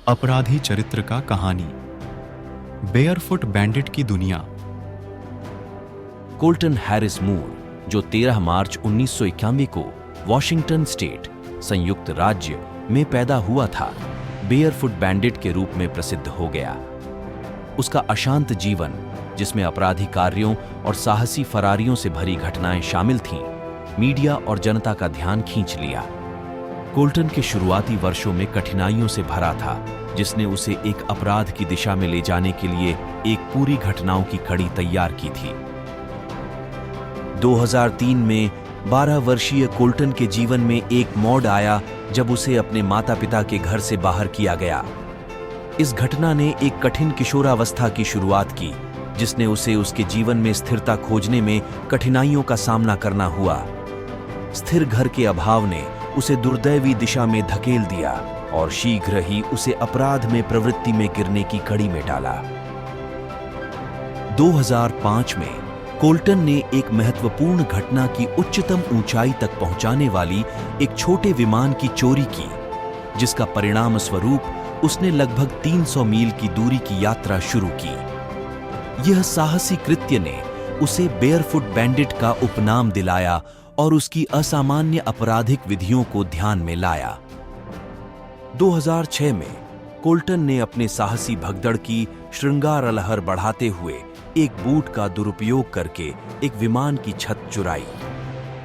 अपराधी चरित्र का कहानी। बेयरफुट बैंडिट की दुनिया। कोल्टन हैरिस मूर, जो 13 मार्च 1991 को वॉशिंगटन स्टेट, संयुक्त राज्य में पैदा हुआ था, बेयरफुट बैंडिट के रूप में प्रसिद्ध हो गया। उसका अशांत जीवन, जिसमें अपराधी कार्यों और साहसी फरारियों से भरी घटनाएं शामिल थीं, मीडिया और जनता का ध्यान खींच लिया। कोल्टन के शुरुआती वर्षों में कठिनाइयों से भरा था, जिसने उसे एक अपराध की दिशा में ले जाने के लिए एक पूरी घटनाओं की कड़ी तैयार की थी। 2003 में 12 वर्षीय कोल्टन के जीवन में एक मोड़ आया जब उसे अपने माता-पिता के घर से बाहर किया गया। इस घटना ने एक कठिन किशोरावस्था की शुरुआत की, जिसने उसे उसके जीवन में स्थिरता खोजने में कठिनाइयों का सामना करना हुआ। स्थिर घर के अभाव ने उसे दुर्दैवी दिशा में धकेल दिया और शीघ्र ही उसे अपराध में प्रवृत्ति में गिरने की कड़ी में डाला। 2005 में कोल्टन ने एक महत्वपूर्ण घटना की उच्चतम ऊंचाई तक पहुंचाने वाली एक छोटे विमान की चोरी की, जिसका परिणाम स्वरूप उसने लगभग 300 मील की दूरी की यात्रा शुरू की। यह साहसी कृत्य ने उसे बेयरफुट बैंडिट का उपनाम दिलाया और उसकी असामान्य आपराधिक विधियों को ध्यान में लाया। 2006 में कोल्टन ने अपने साहसी भगदड़ की श्रृंगार लहर बढ़ाते हुए एक बूट का दुरुपयोग करके एक विमान की छत चुराई।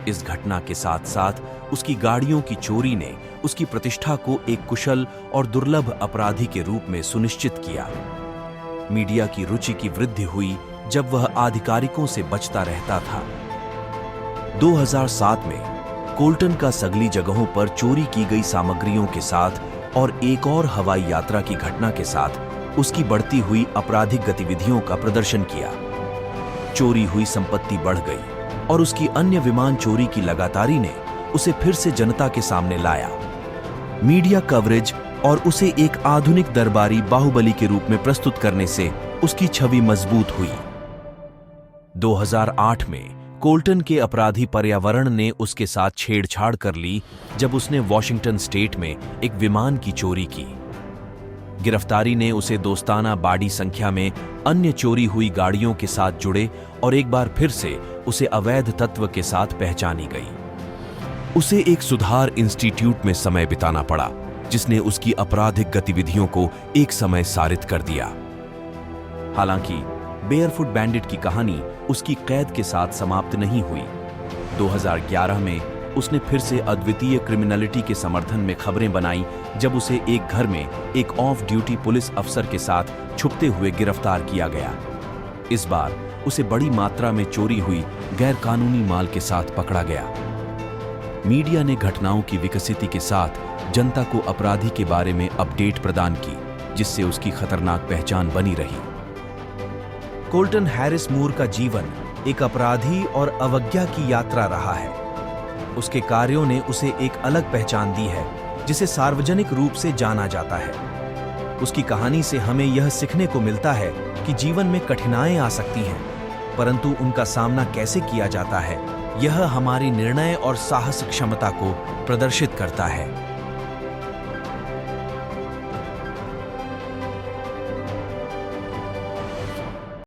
इस घटना के साथ साथ उसकी गाड़ियों की चोरी ने उसकी प्रतिष्ठा को एक कुशल और दुर्लभ अपराधी के रूप में सुनिश्चित किया। मीडिया की रुचि की वृद्धि हुई जब वह आधिकारिकों से बचता रहता था। 2007 में कोल्टन का सगली जगहों पर चोरी की गई सामग्रियों के साथ और एक और हवाई यात्रा की घटना के साथ उसकी बढ़ती हुई आपराधिक गतिविधियों का प्रदर्शन किया। चोरी हुई संपत्ति बढ़ गई और उसकी अन्य विमान चोरी की लगातारी ने उसे फिर से जनता के सामने लाया। मीडिया कवरेज और उसे एक आधुनिक दरबारी बाहुबली के रूप में प्रस्तुत करने से उसकी छवि मजबूत हुई। 2008 में कोल्टन के अपराधी पर्यावरण ने उसके साथ छेड़छाड़ कर ली जब उसने वॉशिंगटन स्टेट में एक विमान की चोरी की। गिरफ्तारी ने उसे दोस्ताना बाडी संख्या में अन्य चोरी हुई गाड़ियों के साथ जुड़े और एक बार फिर से उसे अवैध तत्व के साथ पहचानी गई। उसे एक सुधार इंस्टीट्यूट में समय बिताना पड़ा, जिसने उसकी आपराधिक गतिविधियों को एक समय सारित कर दिया। हालांकि बेयरफुट बैंडिट की कहानी उसकी कैद के साथ समाप्त नहीं हुई। 2011 में उसने फिर से अद्वितीय क्रिमिनलिटी के समर्थन में खबरें बनाई जब उसे एक घर में एक ऑफ ड्यूटी पुलिस अफसर के साथ छुपते हुए गिरफ्तार किया गया। इस बार उसे बड़ी मात्रा में चोरी हुई गैरकानूनी माल के साथ पकड़ा गया। मीडिया ने घटनाओं की विकसिति के साथ जनता को अपराधी के बारे में अपडेट प्रदान की, जिससे उसकी खतरनाक पहचान बनी रही। कोल्टन हैरिस मूर का जीवन एक अपराधी और अवज्ञा की यात्रा रहा है। उसके कार्यों ने उसे एक अलग पहचान दी है, जिसे सार्वजनिक रूप से जाना जाता है। उसकी कहानी से हमें यह सीखने को मिलता है कि जीवन में कठिनाइयां आ सकती हैं, परंतु उनका सामना कैसे किया जाता है, यह हमारी निर्णय और साहस क्षमता को प्रदर्शित करता है।